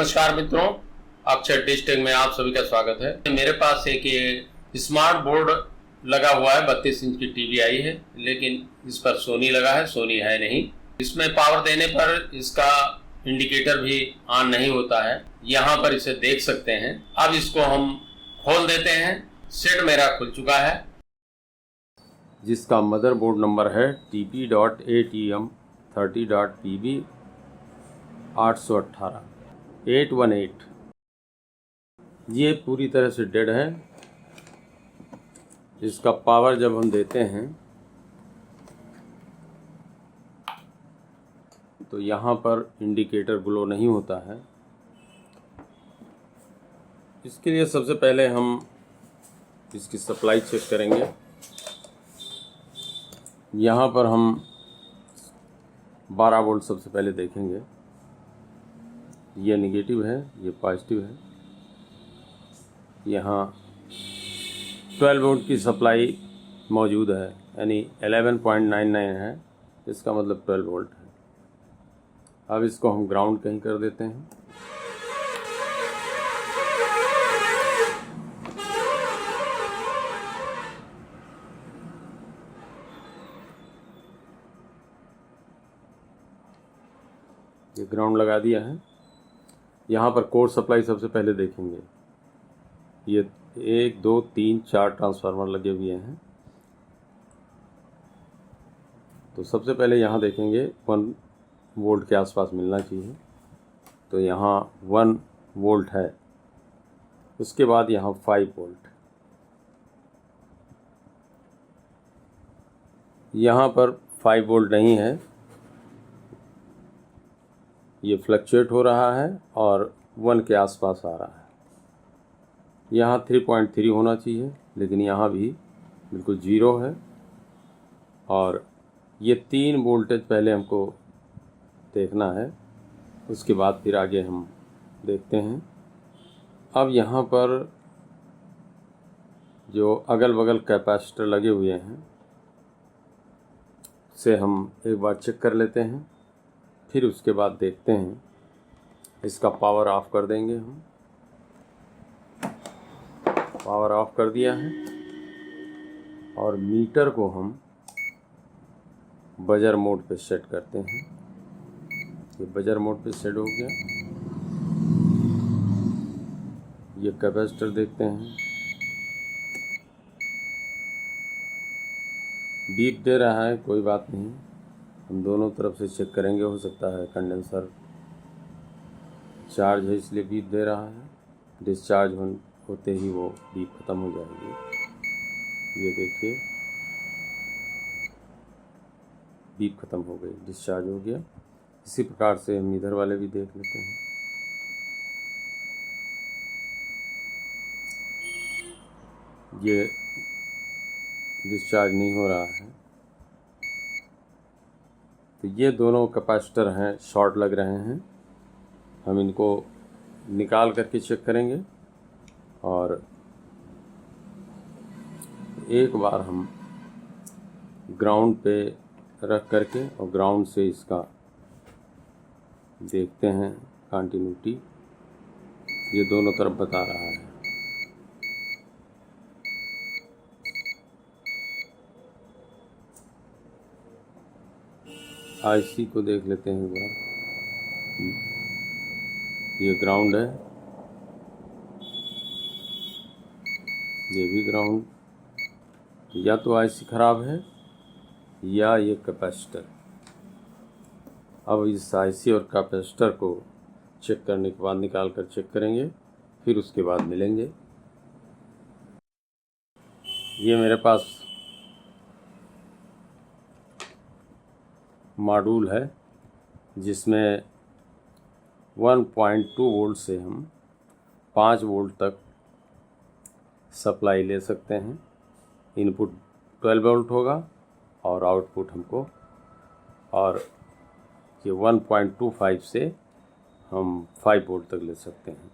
नमस्कार मित्रों, अक्षर डिजिटल में आप सभी का स्वागत है। मेरे पास एक ये स्मार्ट बोर्ड लगा हुआ है। 32 इंच की टीवी आई है, लेकिन इस पर सोनी लगा है, सोनी है नहीं। इसमें पावर देने पर इसका इंडिकेटर भी ऑन नहीं होता है। यहाँ पर इसे देख सकते हैं। अब इसको हम खोल देते हैं। सेट मेरा खुल चुका है, जिसका मदरबोर्ड नंबर है TP.ATM30.PB 818 ये पूरी तरह से डेड है। इसका पावर जब हम देते हैं तो यहाँ पर इंडिकेटर ग्लो नहीं होता है। इसके लिए सबसे पहले हम इसकी सप्लाई चेक करेंगे। यहाँ पर हम 12 वोल्ट सबसे पहले देखेंगे। ये नेगेटिव है, ये पॉजिटिव है। यहाँ 12 वोल्ट की सप्लाई मौजूद है, यानी 11.99 है। इसका मतलब 12 वोल्ट है। अब इसको हम ग्राउंड कहीं कर देते हैं। ये ग्राउंड लगा दिया है। यहाँ पर कोर सप्लाई सबसे पहले देखेंगे। ये 1 2 3 4 ट्रांसफार्मर लगे हुए हैं। तो सबसे पहले यहाँ देखेंगे 1 वोल्ट के आसपास मिलना चाहिए। तो यहाँ 1 वोल्ट है। उसके बाद यहाँ 5 वोल्ट। यहाँ पर 5 वोल्ट नहीं है, ये फ्लक्चुएट हो रहा है और 1 के आसपास आ रहा है। यहाँ 3.3 होना चाहिए, लेकिन यहाँ भी बिल्कुल 0 है। और ये 3 वोल्टेज पहले हमको देखना है, उसके बाद फिर आगे हम देखते हैं। अब यहाँ पर जो अगल बगल कैपेसिटर लगे हुए हैं से हम एक बार चेक कर लेते हैं। फिर उसके बाद देखते हैं। इसका पावर ऑफ कर देंगे हम। पावर ऑफ कर दिया है और मीटर को हम बजर मोड पे सेट करते हैं। ये बजर मोड पे सेट हो गया। ये कैपेसिटर देखते हैं, बीप दे रहा है। कोई बात नहीं, हम दोनों तरफ से चेक करेंगे। हो सकता है कंडेंसर चार्ज है इसलिए बीप दे रहा है। डिस्चार्ज होते ही वो बीप ख़त्म हो जाएगी। ये देखिए, बीप ख़त्म हो गई, डिस्चार्ज हो गया। इसी प्रकार से हम इधर वाले भी देख लेते हैं। ये डिस्चार्ज नहीं हो रहा है। तो ये दोनों कैपेसिटर हैं, शॉर्ट लग रहे हैं। हम इनको निकाल करके चेक करेंगे और एक बार हम ग्राउंड पे रख करके और ग्राउंड से इसका देखते हैं कंटिन्यूटी। ये दोनों तरफ बता रहा है। आईसी को देख लेते हैं एक बार। ये ग्राउंड है, ये भी ग्राउंड। या तो आईसी ख़राब है या ये कैपेसिटर। अब इस आईसी और कैपेसिटर को चेक करने के बाद निकाल कर चेक करेंगे, फिर उसके बाद मिलेंगे। ये मेरे पास मॉड्यूल है जिसमें 1.2 वोल्ट से हम 5 वोल्ट तक सप्लाई ले सकते हैं। इनपुट 12 वोल्ट होगा और आउटपुट हमको, और ये 1.25 से हम 5 वोल्ट तक ले सकते हैं।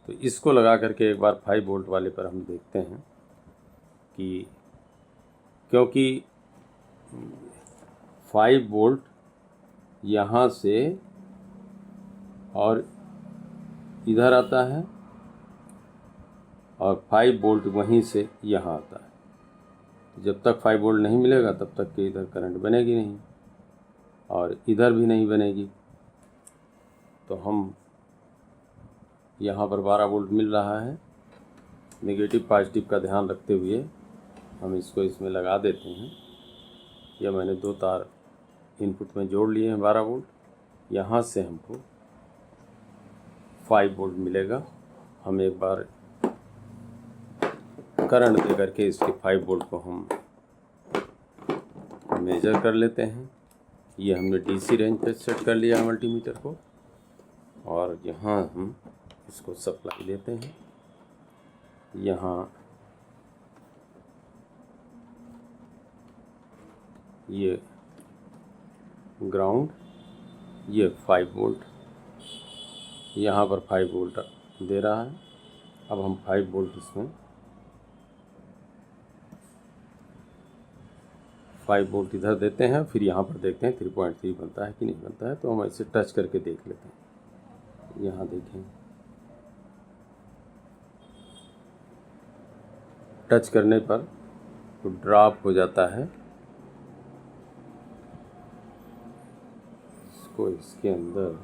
तो इसको लगा करके एक बार 5 वोल्ट वाले पर हम देखते हैं कि, क्योंकि 5 वोल्ट यहाँ से और इधर आता है और 5 वोल्ट वहीं से यहाँ आता है। जब तक 5 वोल्ट नहीं मिलेगा तब तक के इधर करंट बनेगी नहीं और इधर भी नहीं बनेगी। तो हम यहाँ पर 12 वोल्ट मिल रहा है। नेगेटिव पॉजिटिव का ध्यान रखते हुए हम इसको इसमें लगा देते हैं। यह मैंने 2 तार इनपुट में जोड़ लिए हैं 12 वोल्ट। यहाँ से हमको 5 वोल्ट मिलेगा। हम एक बार करंट दे करके इसके 5 वोल्ट को हम मेजर कर लेते हैं। ये हमने डीसी रेंज पे सेट कर लिया मल्टीमीटर को और यहाँ हम इसको सप्लाई देते हैं। यहाँ ये ग्राउंड, ये 5 वोल्ट, यहाँ पर 5 वोल्ट दे रहा है। अब हम 5 वोल्ट इसमें 5 वोल्ट इधर देते हैं, फिर यहाँ पर देखते हैं 3.3 बनता है कि नहीं बनता है। तो हम ऐसे टच करके देख लेते हैं। यहाँ देखें, टच करने पर तो ड्रॉप हो जाता है। इसको इसके अंदर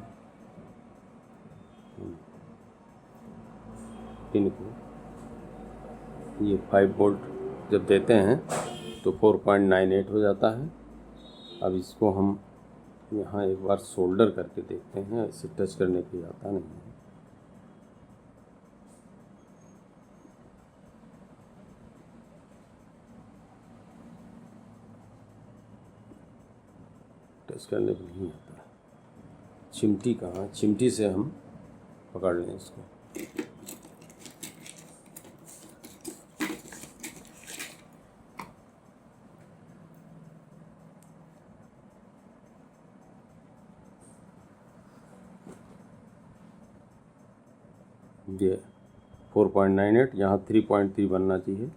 पिन को ये 5 वोल्ट जब देते हैं तो 4.98 हो जाता है। अब इसको हम यहाँ एक बार सोल्डर करके देखते हैं। ऐसे टच करने पे आता नहीं है। टच करने पे नहीं आता है। चिमटी कहाँ, चिमटी से हम पकड़ लें इसको। ये 4.98, यहाँ 3.3 बनना चाहिए,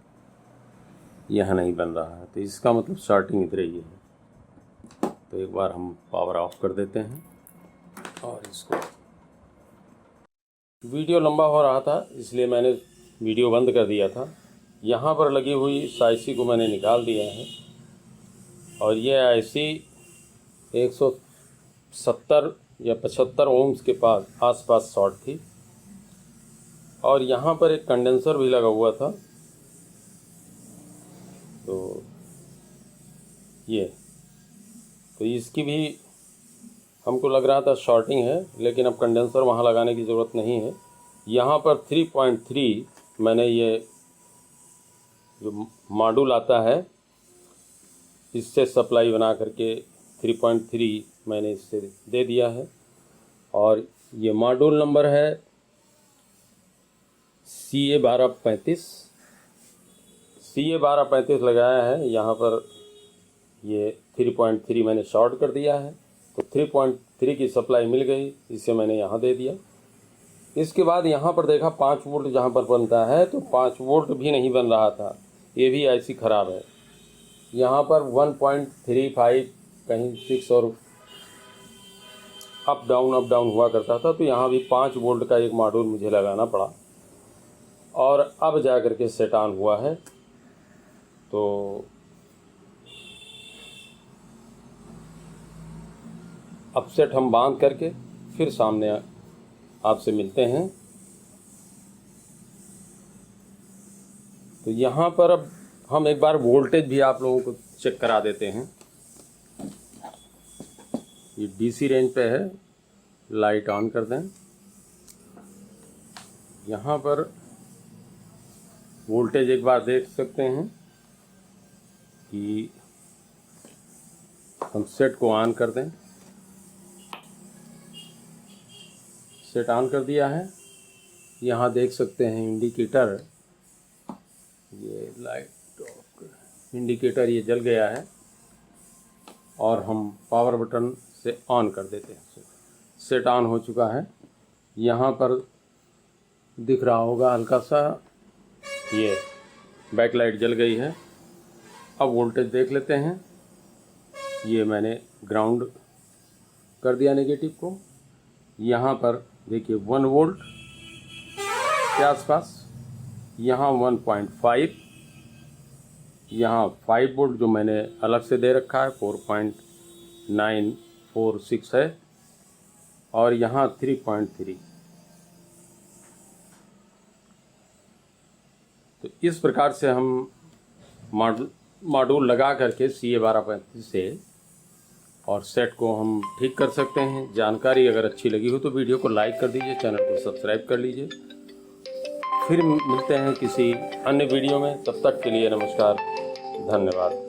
यहाँ नहीं बन रहा है। तो इसका मतलब स्टार्टिंग इधर ही है। तो एक बार हम पावर ऑफ कर देते हैं और इसको, वीडियो लंबा हो रहा था इसलिए मैंने वीडियो बंद कर दिया था। यहाँ पर लगी हुई इस आईसी को मैंने निकाल दिया है और ये आईसी 170 या 75 ओम्स के पास आसपास शॉर्ट थी और यहाँ पर एक कंडेंसर भी लगा हुआ था। तो इसकी भी हमको लग रहा था शॉर्टिंग है, लेकिन अब कंडेंसर वहाँ लगाने की ज़रूरत नहीं है। यहाँ पर 3.3 मैंने ये जो मॉड्यूल आता है इससे सप्लाई बना करके 3.3 मैंने इससे दे दिया है और ये मॉड्यूल नंबर है CA1235 लगाया है। यहाँ पर ये 3.3 मैंने शॉर्ट कर दिया है तो 3.3 की सप्लाई मिल गई, इसे मैंने यहाँ दे दिया। इसके बाद यहाँ पर देखा 5 वोल्ट जहाँ पर बनता है तो 5 वोल्ट भी नहीं बन रहा था। ये भी आईसी ख़राब है। यहाँ पर 1.35 कहीं 6 और अप डाउन हुआ करता था। तो यहाँ भी 5 वोल्ट का एक मॉड्यूल मुझे लगाना पड़ा और अब जा कर के सेट ऑन हुआ है। तो अब सेट हम बांध करके फिर सामने आपसे मिलते हैं। तो यहाँ पर अब हम एक बार वोल्टेज भी आप लोगों को चेक करा देते हैं। ये डीसी रेंज पे है, लाइट ऑन कर दें। यहाँ पर वोल्टेज एक बार देख सकते हैं कि हम सेट को ऑन कर दें। सेट ऑन कर दिया है। यहाँ देख सकते हैं इंडिकेटर, ये लाइट इंडिकेटर ये जल गया है और हम पावर बटन से ऑन कर देते हैं। सेट ऑन हो चुका है। यहाँ पर दिख रहा होगा हल्का सा, ये बैकलाइट जल गई है। अब वोल्टेज देख लेते हैं। ये मैंने ग्राउंड कर दिया नेगेटिव को। यहाँ पर देखिए 1 वोल्ट के आसपास। यहाँ 1.5, यहाँ 5 वोल्ट जो मैंने अलग से दे रखा है 4.946 है, और यहाँ 3.3। तो इस प्रकार से हम मॉड्यूल लगा करके CA1235 से और सेट को हम ठीक कर सकते हैं। जानकारी अगर अच्छी लगी हो तो वीडियो को लाइक कर दीजिए, चैनल को सब्सक्राइब कर लीजिए। फिर मिलते हैं किसी अन्य वीडियो में, तब तक के लिए नमस्कार, धन्यवाद।